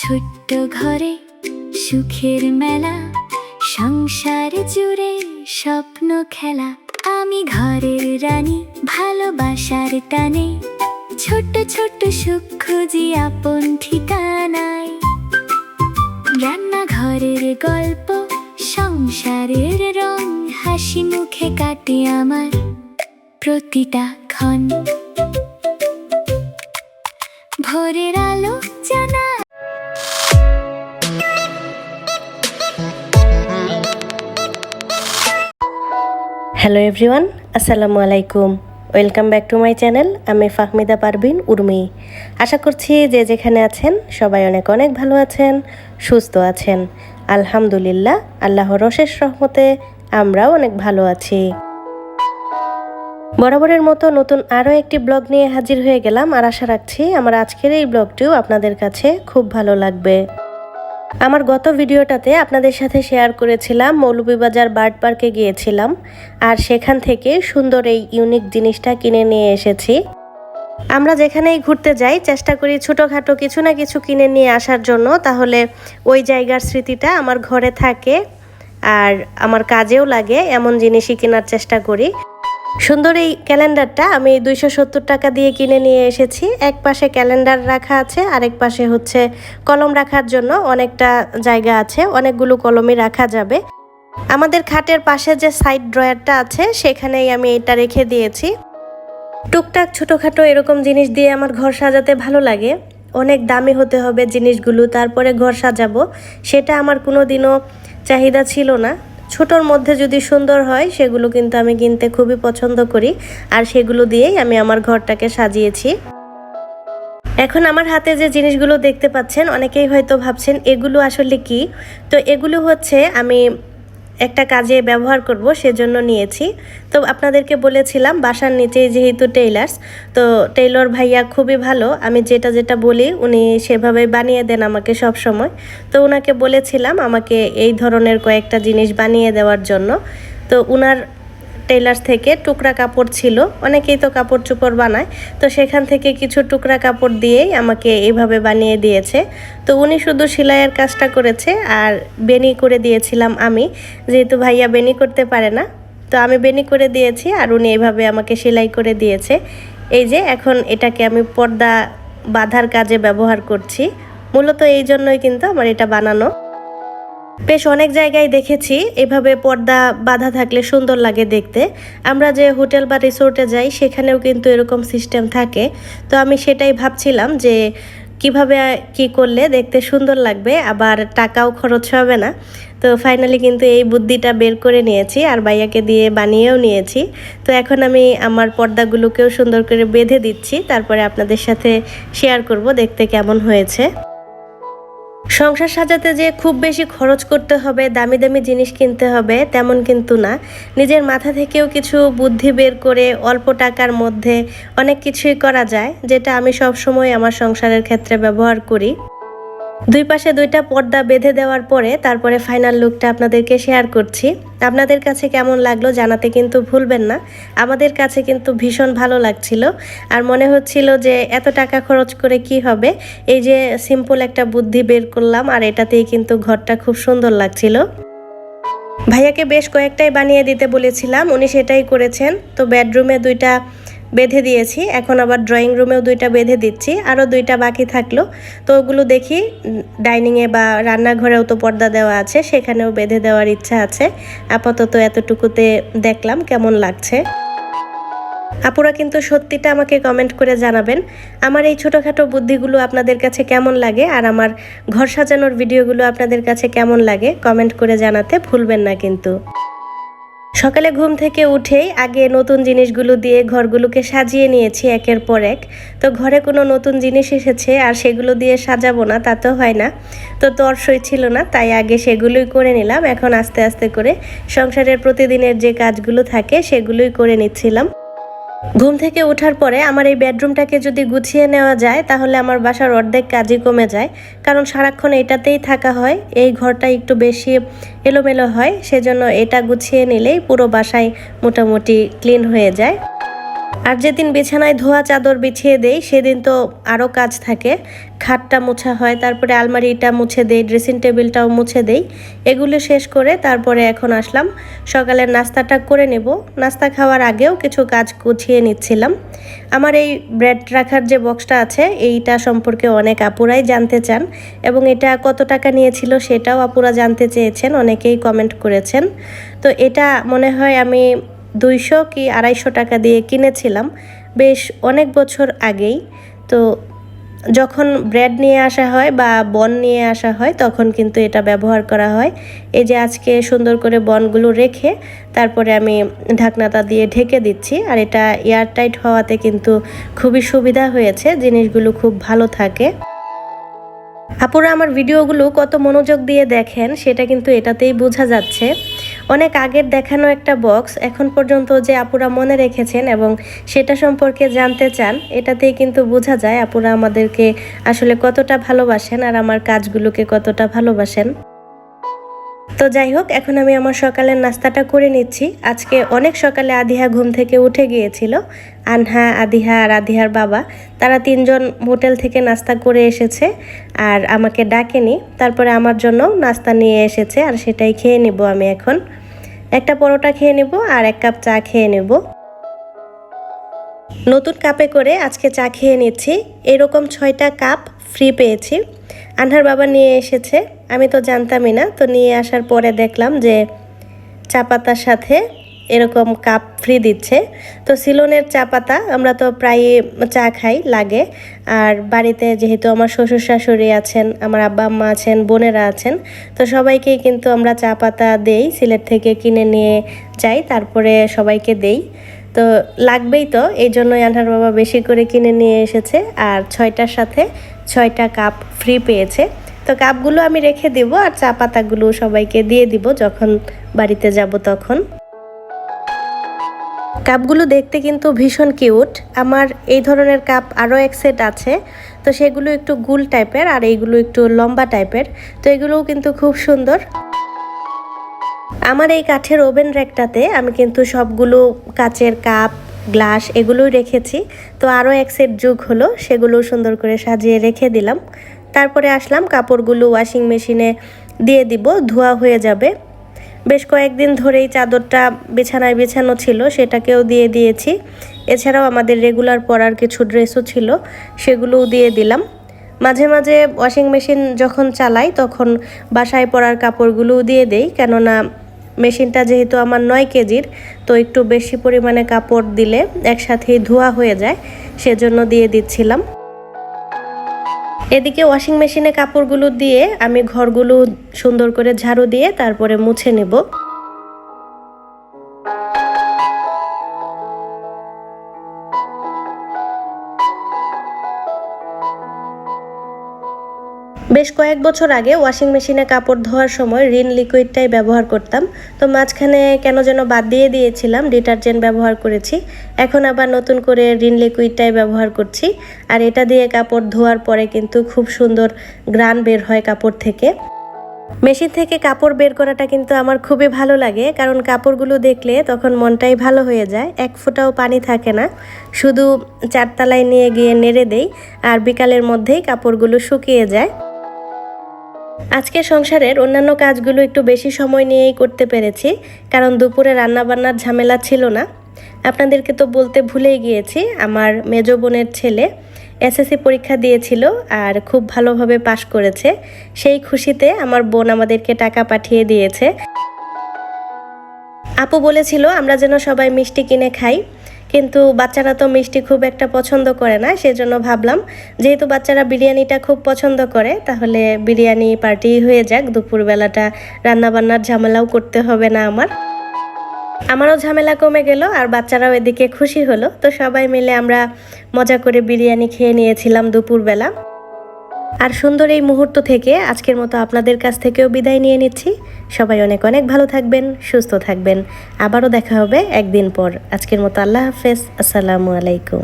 ছোট্ট ঘরে সুখের মেলা, সংসার জুড়ে স্বপ্ন খেলা। আমি ঘরের রানী, ভালোবাসার টানে ছোট্ট ছোট্ট সুখ খুঁজি আপন ঠিকানায়। রান্নাঘরের গল্প, সংসারের রং, হাসি মুখে কাটে আমার প্রতিটা ক্ষণ। ভোরের আলো জানা। হ্যালো এভরিওয়ান, আসসালামু আলাইকুম। Welcome back to my channel. আমি ফাহমিদা পারভিন উর্মি। আশা করছি যে যেখানে আছেন সবাই অনেক অনেক ভালো আছেন, সুস্থ আছেন। আলহামদুলিল্লাহ, আল্লাহর অশেষ রহমতে আমরাও অনেক ভালো আছি। বরাবরের মতো নতুন আরও একটি ব্লগ নিয়ে হাজির হয়ে গেলাম, আর আশা রাখছি আমার আজকের এই ব্লগটিও আপনাদের কাছে খুব ভালো লাগবে। আমার গত ভিডিওটাতে আপনাদের সাথে শেয়ার করেছিলাম মৌলভীবাজার বার্ড পার্কে গিয়েছিলাম, আর সেখান থেকে সুন্দর এই ইউনিক জিনিসটা কিনে নিয়ে এসেছি। আমরা যেখানেই ঘুরতে যাই চেষ্টা করি ছোটোখাটো কিছু না কিছু কিনে নিয়ে আসার জন্য, তাহলে ওই জায়গার স্মৃতিটা আমার ঘরে থাকে আর আমার কাজেও লাগে, এমন জিনিসই কেনার চেষ্টা করি। সুন্দর এই ক্যালেন্ডারটা আমি 270 টাকা দিয়ে কিনে নিয়ে এসেছি। এক পাশে ক্যালেন্ডার রাখা আছে, আরেক পাশে হচ্ছে কলম রাখার জন্য অনেকটা জায়গা আছে, অনেকগুলো কলমই রাখা যাবে। আমাদের খাটের পাশে যে সাইড ড্রয়ারটা আছে সেখানেই আমি এটা রেখে দিয়েছি। টুকটাক ছোটোখাটো এরকম জিনিস দিয়ে আমার ঘর সাজাতে ভালো লাগে। অনেক দামি হতে হবে জিনিসগুলো, তারপরে ঘর সাজাবো, সেটা আমার কোনো দিনও চাহিদা ছিল না। ছোটোর মধ্যে যদি সুন্দর হয় সেগুলো কিন্তু আমি কিনতে খুবই পছন্দ করি, আর সেগুলো দিয়েই আমি আমার ঘরটাকে সাজিয়েছি। এখন আমার হাতে যে জিনিসগুলো দেখতে পাচ্ছেন অনেকেই হয়তো ভাবছেন এগুলো আসলে কি। তো এগুলো হচ্ছে আমি একটা কাজে ব্যবহার করব সেজন্য নিয়েছি। তো আপনাদেরকে বলেছিলাম বাসার নিচেই যেহেতু টেইলার্স, তো টেইলর ভাইয়া খুবই ভালো, আমি যেটা যেটা বলি উনি সেভাবে বানিয়ে দেন আমাকে সব সময়। তো ওনাকে বলেছিলাম আমাকে এই ধরনের কয়েকটা জিনিস বানিয়ে দেওয়ার জন্য। তো ওনার টেইলার্স থেকে টুকরা কাপড় ছিল, অনেকেই তো কাপড় চোপড় বানায়, তো সেখান থেকে কিছু টুকরা কাপড় দিয়েই আমাকে এইভাবে বানিয়ে দিয়েছে। তো উনি শুধু সেলাইয়ের কাজটা করেছে, আর বেনি করে দিয়েছিলাম আমি, যেহেতু ভাইয়া বেনি করতে পারে না, তো আমি বেনি করে দিয়েছি আর উনি এইভাবে আমাকে সেলাই করে দিয়েছে। এই যে এখন এটাকে আমি পর্দা বাঁধার কাজে ব্যবহার করছি, মূলত এই জন্যই কিন্তু আমার এটা বানানো। বেশ অনেক জায়গায় দেখেছি এভাবে পর্দা বাঁধা থাকলে সুন্দর লাগে দেখতে। আমরা যে হোটেল বা রিসোর্টে যাই সেখানেও কিন্তু এরকম সিস্টেম থাকে। তো আমি সেটাই ভাবছিলাম যে কিভাবে কি করলে দেখতে সুন্দর লাগবে, আবার টাকাও খরচ হবে না। তো ফাইনালি কিন্তু এই বুদ্ধিটা বের করে নিয়েছি, আর ভাইয়াকে দিয়ে বানিয়েও নিয়েছি। তো এখন আমি আমার পর্দাগুলোকেও সুন্দর করে বেঁধে দিচ্ছি, তারপরে আপনাদের সাথে শেয়ার করব দেখতে কেমন হয়েছে। সংসার সাজাতে যে খুব বেশি খরচ করতে হবে, দামি দামি জিনিস কিনতে হবে তেমন কিন্তু না। নিজের মাথা থেকেও কিছু বুদ্ধি বের করে অল্প টাকার মধ্যে অনেক কিছুই করা যায়, যেটা আমি সব সময় আমার সংসারের ক্ষেত্রে ব্যবহার করি। দুই পাশে দুইটা পর্দা বেঁধে দেওয়ার পরে তারপরে ফাইনাল লুকটা আপনাদেরকে শেয়ার করছি। আপনাদের কাছে কেমন লাগলো জানাতে কিন্তু ভুলবেন না। আমাদের কাছে কিন্তু ভীষণ ভালো লাগছিল, আর মনে হচ্ছিল যে এত টাকা খরচ করে কি হবে, এই যে সিম্পল একটা বুদ্ধি বের করলাম, আর এটাতেই কিন্তু ঘরটা খুব সুন্দর লাগছিল। ভাইয়াকে বেশ কয়েকটাই বানিয়ে দিতে বলেছিলাম, উনি সেটাই করেছেন। তো বেডরুমে দুইটা বেঁধে দিয়েছি, এখন আবার ড্রয়িং রুমেও দুইটা বেঁধে দিচ্ছি, আরও দুইটা বাকি থাকলো। তো ওগুলো দেখি ডাইনিংয়ে বা রান্নাঘরেও তো পর্দা দেওয়া আছে, সেখানেও বেঁধে দেওয়ার ইচ্ছা আছে। আপাতত এতটুকুতে দেখলাম কেমন লাগছে। আপুরা কিন্তু সত্যিটা আমাকে কমেন্ট করে জানাবেন আমার এই ছোটোখাটো বুদ্ধিগুলো আপনাদের কাছে কেমন লাগে, আর আমার ঘর সাজানোর ভিডিওগুলো আপনাদের কাছে কেমন লাগে কমেন্ট করে জানাতে ভুলবেন না কিন্তু। সকালে ঘুম থেকে উঠেই আগে নতুন জিনিসগুলো দিয়ে ঘরগুলোকে সাজিয়ে নিয়েছি একের পর এক। তো ঘরে কোনো নতুন জিনিস এসেছে আর সেগুলো দিয়ে সাজাবো না তা তো হয় না, তো তরসই ছিল না, তাই আগে সেগুলোই করে নিলাম। এখন আস্তে আস্তে করে সংসারের প্রতিদিনের যে কাজগুলো থাকে সেগুলোই করে নিচ্ছিলাম। ঘুম থেকে ওঠার পরে আমার এই বেডরুমটাকে যদি গুছিয়ে নেওয়া যায় তাহলে আমার বাসার অর্ধেক কাজই কমে যায়, কারণ সারাক্ষণ এটাতেই থাকা হয়। এই ঘরটা একটু বেশি এলোমেলো হয়, সেজন্য এটা গুছিয়ে নিলেই পুরো বাসায় মোটামুটি ক্লিন হয়ে যায়। আর যেদিন বিছানায় ধোয়া চাদর বিছিয়ে দেই সেদিন তো আরও কাজ থাকে। খাটটা মোছা হয়, তারপরে আলমারিটা মুছে দেই, ড্রেসিং টেবিলটাও মুছে দেই। এগুলো শেষ করে তারপরে এখন আসলাম সকালের নাস্তাটা করে নেব। নাস্তা খাওয়ার আগেও কিছু কাজ গুছিয়ে নিচ্ছিলাম। আমার এই ব্রেড রাখার যে বক্সটা আছে এইটা সম্পর্কে অনেক আপুরাই জানতে চান এবং এটা কত টাকা নিয়েছিল সেটাও আপুরা জানতে চেয়েছেন, অনেকেই কমেন্ট করেছেন। তো এটা মনে হয় আমি 200 কি 250 টাকা দিয়ে কিনেছিলাম বেশ অনেক বছর আগেই। তো যখন ব্রেড নিয়ে আসা হয় বা বন নিয়ে আসা হয় তখন কিন্তু এটা ব্যবহার করা হয়। এই যে আজকে সুন্দর করে বনগুলো রেখে তারপরে আমি ঢাকনাটা দিয়ে ঢেকে দিচ্ছি। আর এটা এয়ারটাইট হওয়াতে কিন্তু খুবই সুবিধা হয়েছে, জিনিসগুলো খুব ভালো থাকে। আপুরা আমার ভিডিওগুলো কত মনোযোগ দিয়ে দেখেন সেটা কিন্তু এটাতেই বোঝা যাচ্ছে। অনেক আগের দেখানো একটা বক্স এখন পর্যন্ত যে আপুরা মনে রেখেছেন এবং সেটা সম্পর্কে জানতে চান, এটাতেই কিন্তু বোঝা যায় আপুরা আমাদেরকে আসলে কতটা ভালোবাসেন আর আমার কাজগুলোকে কতটা ভালোবাসেন। তো যাই হোক, এখন আমি আমার সকালের নাস্তাটা করে নিচ্ছি। আজকে অনেক সকালে আদিহা ঘুম থেকে উঠে গিয়েছিল। আনহা, আদিহা আর আদিহার বাবা তারা 3 জন হোটেল থেকে নাস্তা করে এসেছে আর আমাকে ডাকেনি। তারপরে আমার জন্য নাস্তা নিয়ে এসেছে আর সেটাই খেয়ে নিব। আমি এখন একটা পরোটা খেয়ে নিব আর 1 কাপ চা খেয়ে নেব। নতুন কাপে করে আজকে চা খেয়ে নিচ্ছি। এরকম 6টা কাপ ফ্রি পেয়েছি, আনহার বাবা নিয়ে এসেছে। আমি তো জানতামই না, তো নিয়ে আসার পরে দেখলাম যে চা পাতার সাথে এরকম কাপ ফ্রি দিচ্ছে। তো সিলনের চা পাতা আমরা তো প্রায় চা খাই লাগে। আর বাড়িতে যেহেতু আমার শ্বশুর শাশুড়ি আছেন, আমার আব্বা আম্মা আছেন, বোনেরা আছেন, তো সবাইকেই কিন্তু আমরা চা পাতা দেই, সিলেট থেকে কিনে নিয়ে যাই, তারপরে সবাইকে দেই। তো লাগবেই, তো এই জন্যই আনহার বাবা বেশি করে কিনে নিয়ে এসেছে আর 6টার সাথে 6টা কাপ ফ্রি পেয়েছে। তো কাপগুলো আমি রেখে দিব আর চা পাতাগুলো সবাইকে দিয়ে দিব যখন বাড়িতে যাব তখন। কাপগুলো দেখতে কিন্তু ভীষণ কিউট। আমার এই ধরনের কাপ আরও এক সেট আছে, তো সেগুলো একটু গোল টাইপের আর এইগুলো একটু লম্বা টাইপের। তো এগুলোও কিন্তু খুব সুন্দর। আমার এই কাঠের ওভেন র্যাকটাতে আমি কিন্তু সবগুলো কাচের কাপ, গ্লাস এগুলোই রেখেছি। তো আরও এক সেট যোগ হলো, সেগুলো সুন্দর করে সাজিয়ে রেখে দিলাম। তারপরে আসলাম কাপড়গুলো ওয়াশিং মেশিনে দিয়ে দিব, ধোয়া হয়ে যাবে। বেশ কয়েকদিন ধরেই চাদরটা বিছানায় বিছানো ছিল, সেটাকেও দিয়ে দিয়েছি। এছাড়াও আমাদের রেগুলার পরার কিছু ড্রেসও ছিল, সেগুলোও দিয়ে দিলাম। মাঝে মাঝে ওয়াশিং মেশিন যখন চালাই তখন বাসায় পরার কাপড়গুলোও দিয়ে দেই, কেননা মেশিনটা যেহেতু আমার 9 কেজির, তো একটু বেশি পরিমাণে কাপড় দিলে একসাথেই ধোয়া হয়ে যায়, সেজন্য দিয়ে দিচ্ছিলাম। এদিকে ওয়াশিং মেশিনে কাপড়গুলো দিয়ে আমি ঘরগুলো সুন্দর করে ঝাড়ু দিয়ে তারপরে মুছে নেব। বেশ কয়েক বছর আগে ওয়াশিং মেশিনে কাপড় ধোয়ার সময় রিন লিকুইডটাই ব্যবহার করতাম। তো মাঝখানে কেন যেন বাদ দিয়ে দিয়েছিলাম, ডিটারজেন্ট ব্যবহার করেছি। এখন আবার নতুন করে রিন লিকুইডটাই ব্যবহার করছি। আর এটা দিয়ে কাপড় ধোয়ার পরে কিন্তু খুব সুন্দর ঘ্রাণ বের হয় কাপড় থেকে। মেশিন থেকে কাপড় বের করাটা কিন্তু আমার খুবই ভালো লাগে, কারণ কাপড়গুলো দেখলে তখন মনটাই ভালো হয়ে যায়। এক ফোঁটাও পানি থাকে না, শুধু 4 তলায় নিয়ে গিয়ে নেড়ে দেই আর বিকালের মধ্যেই কাপড়গুলো শুকিয়ে যায়। আজকে সংসারের অন্যান্য কাজগুলো একটু বেশি সময় নিয়েই করতে পেরেছি, কারণ দুপুরে রান্নাবান্নার ঝামেলা ছিল না। আপনাদেরকে তো বলতে ভুলেই গিয়েছি, আমার মেজ বোনের ছেলে এসএসসি পরীক্ষা দিয়েছিল আর খুব ভালোভাবে পাশ করেছে। সেই খুশিতে আমার বোন আমাদেরকে টাকা পাঠিয়ে দিয়েছে। আপু বলেছিল আমরা যেন সবাই মিষ্টি কিনে খাই, কিন্তু বাচ্চারা তো মিষ্টি খুব একটা পছন্দ করে না, সেজন্য ভাবলাম যেহেতু বাচ্চারা বিরিয়ানিটা খুব পছন্দ করে তাহলে বিরিয়ানি পার্টি হয়ে যাক। দুপুরবেলাটা রান্নাবান্নার ঝামেলাও করতে হবে না, আমারও ঝামেলা কমে গেল আর বাচ্চারাও এদিকে খুশি হলো। তো সবাই মিলে আমরা মজা করে বিরিয়ানি খেয়ে নিয়েছিলাম দুপুরবেলা। আর সুন্দর এই মুহূর্ত থেকে আজকের মতো আপনাদের কাছ থেকেও বিদায় নিয়ে নিচ্ছি। সবাই অনেক অনেক ভালো থাকবেন, সুস্থ থাকবেন। আবারও দেখা হবে একদিন পর। আজকের মতো আল্লাহ হাফেজ, আসসালামু আলাইকুম।